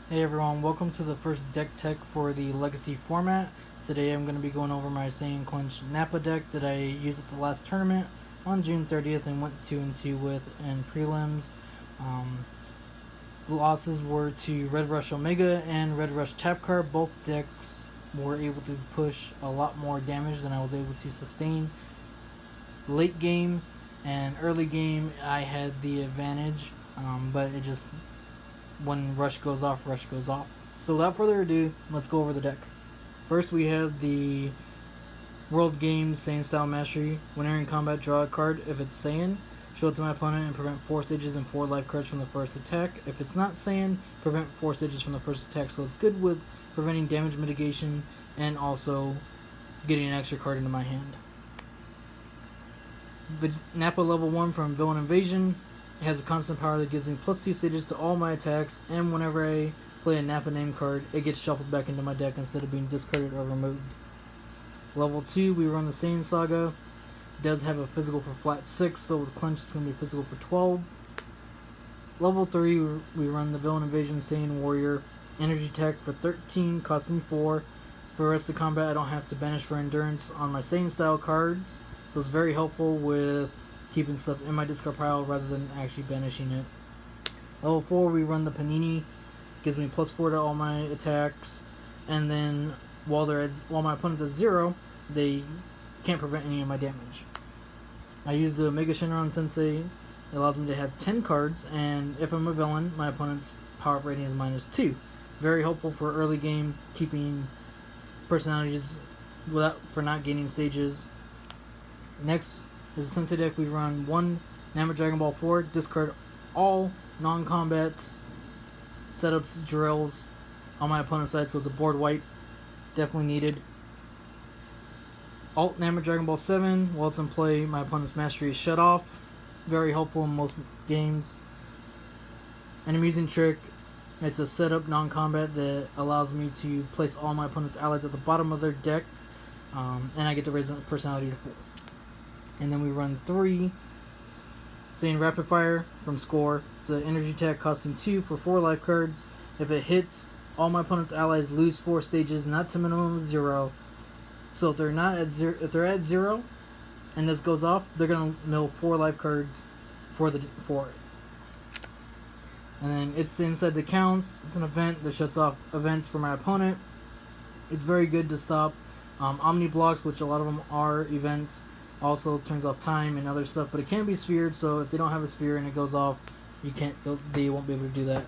Hey everyone, welcome to the first deck tech for the Legacy format. Today I'm going to be going over my Saiyan Clench Nappa deck that I used at the last tournament on June 30th and went 2-2 with in prelims. Losses were to Red Rush Omega and Red Rush Tapcar. Both decks were able to push a lot more damage than I was able to sustain. Late game and early game I had the advantage, but it just when rush goes off, rush goes off. So without further ado, let's go over the deck. First we have the World Games Saiyan Style Mastery. When entering combat, draw a card. If it's Saiyan, show it to my opponent and prevent 4 stages and 4 life cards from the first attack. If it's not Saiyan, prevent 4 stages from the first attack. So it's good with preventing damage mitigation and also getting an extra card into my hand. The Nappa level 1 from Villain Invasion. It has a constant power that gives me +2 stages to all my attacks, and whenever I play a Nappa name card, it gets shuffled back into my deck instead of being discarded or removed. Level 2, we run the Saiyan Saga. It does have a physical for flat 6, so with Clench it's going to be physical for 12. Level 3, we run the Villain Invasion Saiyan Warrior. Energy Tech for 13, costing 4. For the rest of combat, I don't have to banish for endurance on my Saiyan style cards, so it's very helpful with keeping stuff in my discard pile rather than actually banishing it. Level 4, we run the Panini. Gives me +4 to all my attacks, and then while my opponent's at 0, they can't prevent any of my damage. I use the Mega Shenron Sensei. It allows me to have 10 cards, and if I'm a villain, my opponent's power up rating is -2. Very helpful for early game, keeping personalities for not gaining stages. Next is a Sensei deck. We run 1 Nappa Dragon Ball 4, discard all non-combat setups, drills on my opponent's side, so it's a board wipe. Definitely needed. Alt Nappa Dragon Ball 7, while it's in play, my opponent's mastery is shut off. Very helpful in most games. An amusing trick, it's a setup non-combat that allows me to place all my opponent's allies at the bottom of their deck, and I get to raise the personality to 4. And then we run 3 Saiyan Rapid Fire from Score. It's an energy tech costing 2 for 4 life cards. If it hits, all my opponent's allies lose 4 stages, not to minimum of 0. So if they're at 0 and this goes off, they're gonna mill 4 life cards for it. And then it's the Inside the Counts. It's an event that shuts off events for my opponent. It's very good to stop Omni blocks, which a lot of them are events. Also turns off time and other stuff, but it can be sphered, so if they don't have a sphere and it goes off, they won't be able to do that.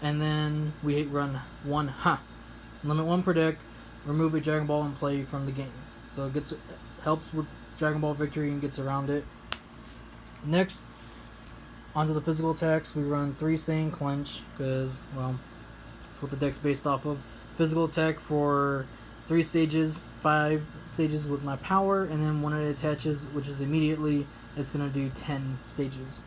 And then we run 1 limit 1 per deck, remove a Dragon Ball in play from the game. So it helps with Dragon Ball victory and gets around it. Next, onto the physical attacks, we run 3 Saiyan Clench, because, well, that's what the deck's based off of. Physical attack for 3 stages, 5 stages with my power, and then when it attaches, which is immediately, it's going to do 10 stages.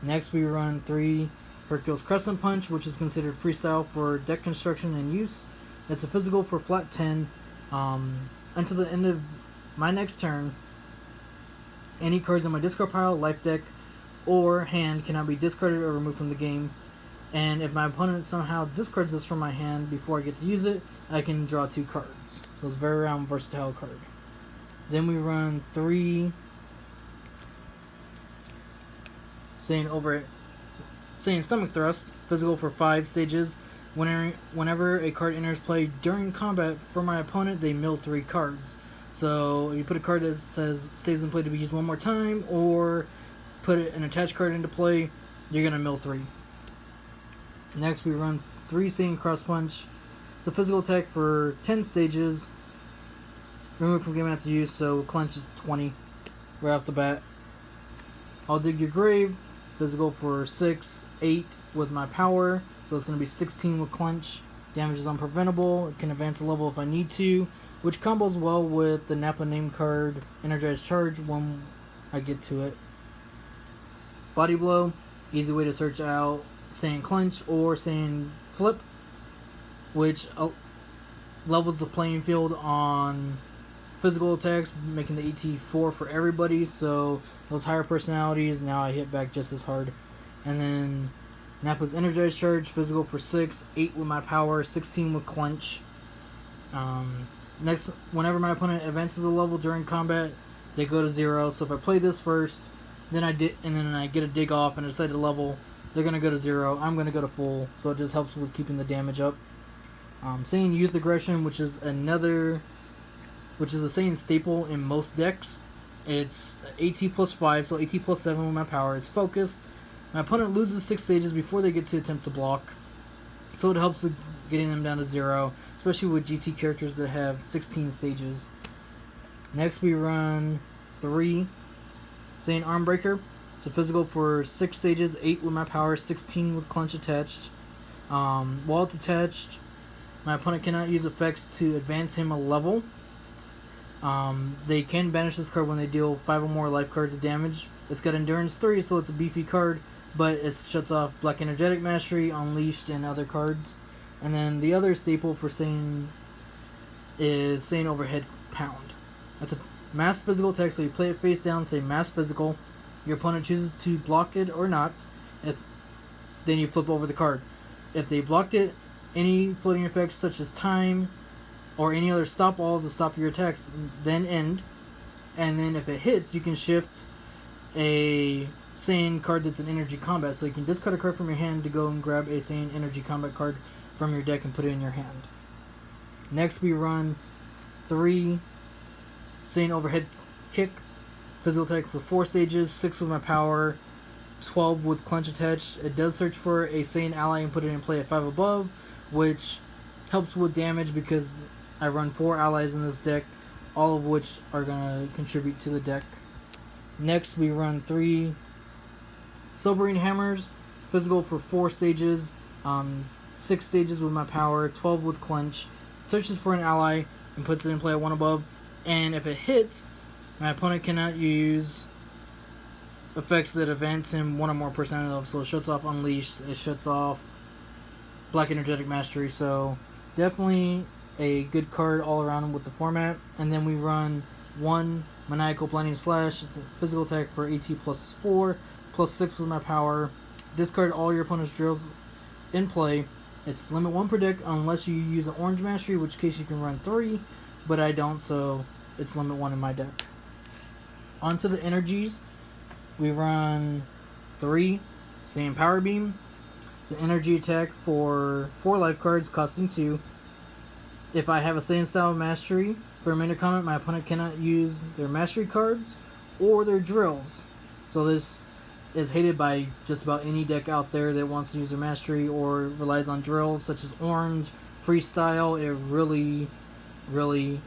Next, we run 3 Hercules Crescent Punch, which is considered freestyle for deck construction and use. It's a physical for flat 10. Until the end of my next turn, any cards in my discard pile, life deck, or hand cannot be discarded or removed from the game. And if my opponent somehow discards this from my hand before I get to use it, I can draw 2 cards. So it's a very versatile card. Then we run 3 Saiyan Stomach Thrust, physical for 5 stages. Whenever a card enters play during combat for my opponent, they mill 3 cards. So you put a card that says stays in play to be used 1 more time, or put an attached card into play, you're going to mill 3. Next, we run 3 Saiyan Cross Punch. It's a physical attack for 10 stages. Removed from game after use, so Clench is 20 right off the bat. I'll Dig Your Grave. Physical for 6, 8 with my power. So it's going to be 16 with Clench. Damage is unpreventable. It can advance a level if I need to, which combos well with the Nappa name card Energized Charge when I get to it. Body Blow. Easy way to search out Saiyan Clench or Saiyan Flip, which levels the playing field on physical attacks, making the AT4 for everybody, so those higher personalities, now I hit back just as hard. And then Nappa's Energized Charge, physical for 6, 8 with my power, 16 with Clench. Next, whenever my opponent advances a level during combat, they go to 0. So if I play this first, then I get a dig off and I decide to level, they're gonna go to 0. I'm gonna go to full, so it just helps with keeping the damage up. Saiyan Youth Aggression, which is a Saiyan staple in most decks. It's AT plus 5, so AT plus 7 with my power. It's focused. My opponent loses 6 stages before they get to attempt to block, so it helps with getting them down to 0, especially with GT characters that have 16 stages. Next we run 3 Saiyan Armbreaker. It's a physical for 6 stages, 8 with my power, 16 with Clench attached. While it's attached, my opponent cannot use effects to advance him a level. They can banish this card when they deal 5 or more life cards of damage. It's got Endurance 3, so it's a beefy card, but it shuts off Black Energetic Mastery, Unleashed, and other cards. And then the other staple for Saiyan is Saiyan Overhead Pound. That's a mass physical attack, so you play it face down, say mass physical. Your opponent chooses to block it or not. Then you flip over the card. If they blocked it, any floating effects such as time or any other stop walls that stop your attacks then end. And then if it hits, you can shift a Saiyan card that's an energy combat. So you can discard a card from your hand to go and grab a Saiyan energy combat card from your deck and put it in your hand. Next we run 3 Saiyan Overhead Kick. Physical attack for 4 stages, 6 with my power, 12 with Clench attached. It does search for a Saiyan ally and put it in play at 5 above, which helps with damage because I run 4 allies in this deck, all of which are going to contribute to the deck. Next we run 3 Sobering Hammers. Physical for 4 stages, 6 stages with my power, 12 with Clench. Searches for an ally and puts it in play at 1 above. And if it hits, my opponent cannot use effects that advance him 1 or more percent of. So it shuts off Unleashed, it shuts off Black Energetic Mastery. So definitely a good card all around with the format. And then we run 1 Maniacal Blinding Slash. It's a physical attack for AT plus 4, plus 6 with my power. Discard all your opponent's drills in play. It's limit 1 per deck unless you use an Orange Mastery, in which case you can run 3, but I don't, so it's limit 1 in my deck. Onto the energies, we run 3 Saiyan Power Beam. It's an energy attack for 4 life cards, costing 2. If I have a Saiyan style mastery for a minute comment, my opponent cannot use their mastery cards or their drills. So this is hated by just about any deck out there that wants to use their mastery or relies on drills such as Orange, Freestyle. It really, really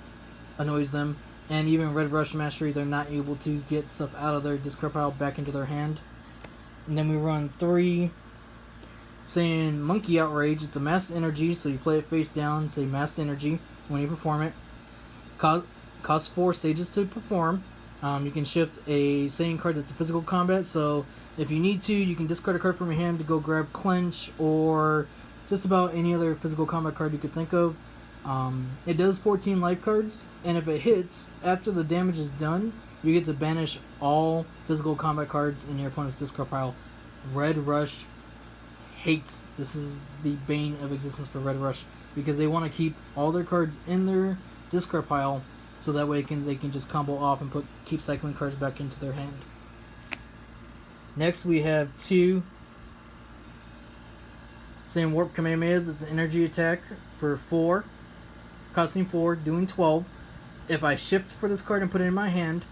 annoys them. And even Red Rush Mastery, they're not able to get stuff out of their discard pile back into their hand. And then we run 3 Saiyan Monkey Outrage. It's a massed energy, so you play it face down, say massed energy when you perform it. Costs 4 stages to perform. You can shift a Saiyan card that's a physical combat, so if you need to, you can discard a card from your hand to go grab Clench or just about any other physical combat card you could think of. It does 14 life cards, and if it hits, after the damage is done, you get to banish all physical combat cards in your opponent's discard pile. Red Rush hates, this is the bane of existence for Red Rush, because they want to keep all their cards in their discard pile, so that way they can just combo off and keep cycling cards back into their hand. Next we have 2 Saiyan Warp Kamehamehas. It's an energy attack for 4. Costing 4, doing 12. If I shift for this card and put it in my hand,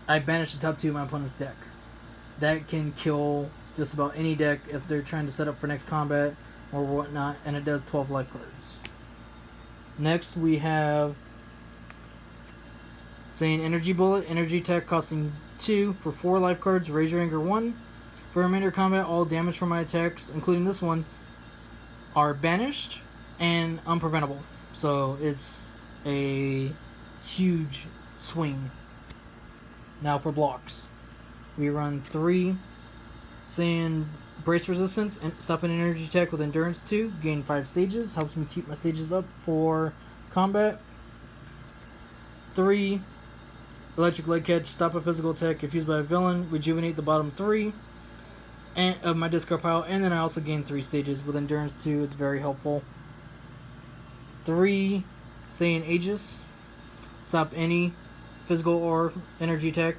I banish the top 2 of my opponent's deck. That can kill just about any deck if they're trying to set up for next combat or whatnot, and it does 12 life cards. Next we have Saiyan Energy Bullet. Energy attack costing 2 for 4 life cards, raise your anger 1. For remainder combat, all damage from my attacks, including this one, are banished and unpreventable. So it's a huge swing. Now for blocks. We run 3 Saiyan Brace Resistance and stop an energy attack with Endurance 2. Gain 5 stages. Helps me keep my stages up for combat. 3 Electric Leg Catch. Stop a physical attack if used by a villain. Rejuvenate the bottom 3. of my discard pile, and then I also gain 3 stages. With Endurance 2, it's very helpful. 3 Saiyan Aegis. Stop any physical or energy attack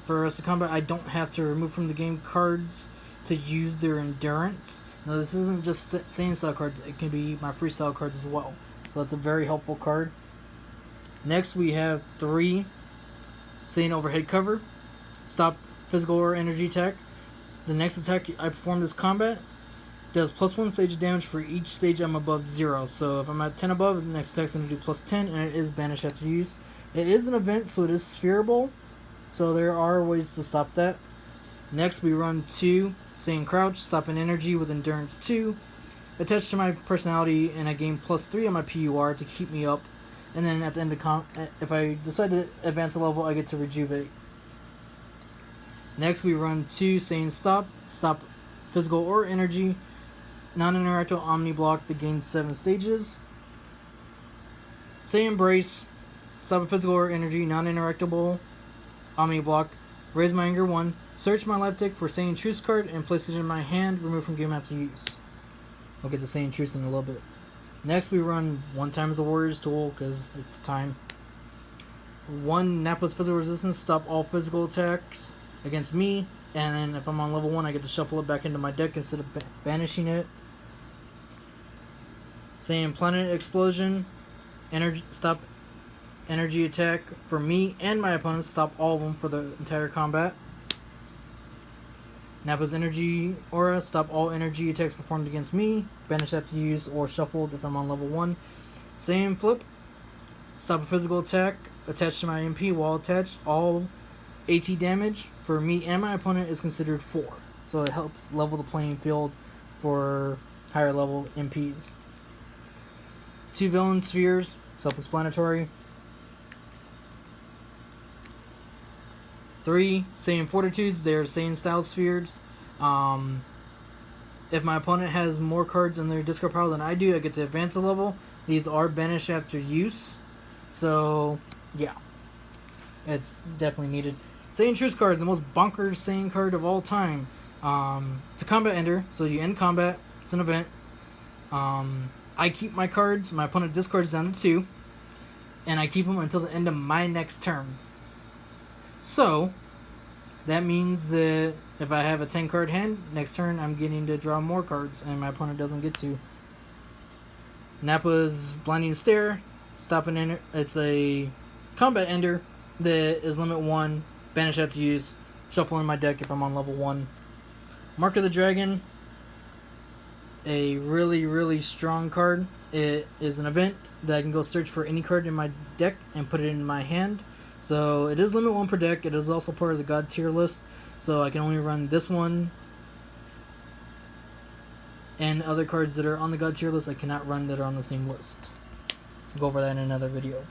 for the rest of combat. I don't have to remove from the game cards to use their endurance. No, this isn't just Saiyan style cards, it can be my freestyle cards as well. So that's a very helpful card. Next we have 3 Saiyan Overhead Cover. Stop physical or energy attack. The next attack I perform this combat does +1 stage damage for each stage I'm above 0. So if I'm at 10 above, the next attack's going to do +10, and it is banished after use. It is an event, so it is spherable. So there are ways to stop that. Next we run 2 Saiyan Crouch, stop an energy with Endurance 2. Attached to my personality, and I gain +3 on my PUR to keep me up. And then at the end of if I decide to advance a level, I get to rejuvenate. Next we run 2 Saiyan Stop, stop physical or energy. Non-interactable Omni Block that gains 7 stages. Saiyan Brace, stop a physical or energy, non-interactable Omni Block. Raise my anger 1. Search my life deck for Saiyan Truce card and place it in my hand. Remove from game after use. We'll get the Saiyan Truce in a little bit. Next we run 1 times the Warrior's Tool because it's time. 1 Nappa's Physical Resistance, stop all physical attacks against me. And then if I'm on level 1, I get to shuffle it back into my deck instead of banishing it. Saiyan Planet Explosion, stop energy attack for me and my opponents. Stop all of them for the entire combat. Nappa's Energy Aura, stop all energy attacks performed against me. Banish after use or shuffled if I'm on level 1. Saiyan Flip, stop a physical attack attached to my MP while attached. All AT damage for me and my opponent is considered 4. So it helps level the playing field for higher level MPs. 2 Villain Spheres, self-explanatory. 3 Saiyan Fortitudes, they're Saiyan style spheres. If my opponent has more cards in their discard pile than I do, I get to advance a level. These are banished after use. So, yeah. It's definitely needed. Saiyan Truce card, the most bonkers Saiyan card of all time. It's a combat ender, so you end combat. It's an event. I keep my cards. My opponent discards down to 2. And I keep them until the end of my next turn. So, that means that if I have a 10 card hand, next turn I'm getting to draw more cards, and my opponent doesn't get to. Nappa's Blinding Stare, stop an ender. It's a combat ender that is limit 1, banish after use, shuffle in my deck if I'm on level 1. Mark of the Dragon, a really, really strong card. It is an event that I can go search for any card in my deck and put it in my hand. So it is limit 1 per deck. It is also part of the God tier list. So I can only run this one. And other cards that are on the God tier list I cannot run that are on the same list. We'll go over that in another video.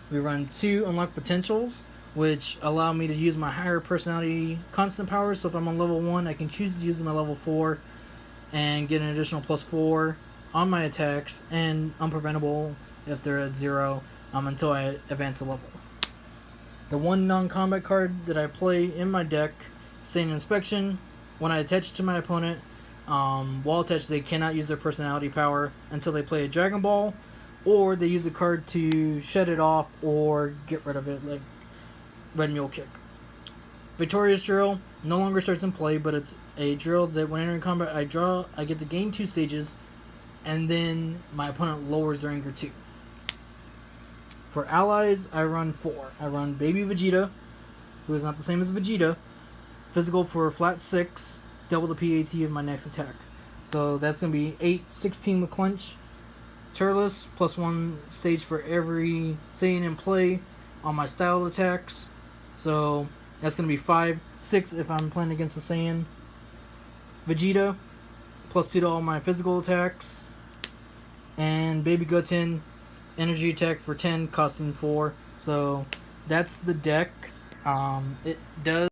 We run 2 Unlock Potentials, which allow me to use my higher personality constant powers. So if I'm on level 1, I can choose to use them at level 4 and get an additional +4 on my attacks, and unpreventable if they're at 0 until I advance a level. The 1 non-combat card that I play in my deck, Saiyan Inspection. When I attach it to my opponent, while attached, they cannot use their personality power until they play a Dragon Ball, or they use a card to shut it off or get rid of it, like Red Mule Kick. Victorious Drill no longer starts in play, but it's a drill that when entering combat, I get to gain 2 stages, and then my opponent lowers their anger 2. For allies, I run 4. I run Baby Vegeta, who is not the same as Vegeta. Physical for a flat 6, double the PAT of my next attack. So that's going to be 8, 16 with Clench. Turles, +1 stage for every Saiyan in play on my styled attacks. So that's going to be 5, 6 if I'm playing against a Saiyan. Vegeta, +2 to all my physical attacks. And Baby Goten, energy attack for 10, costing 4. So that's the deck. It does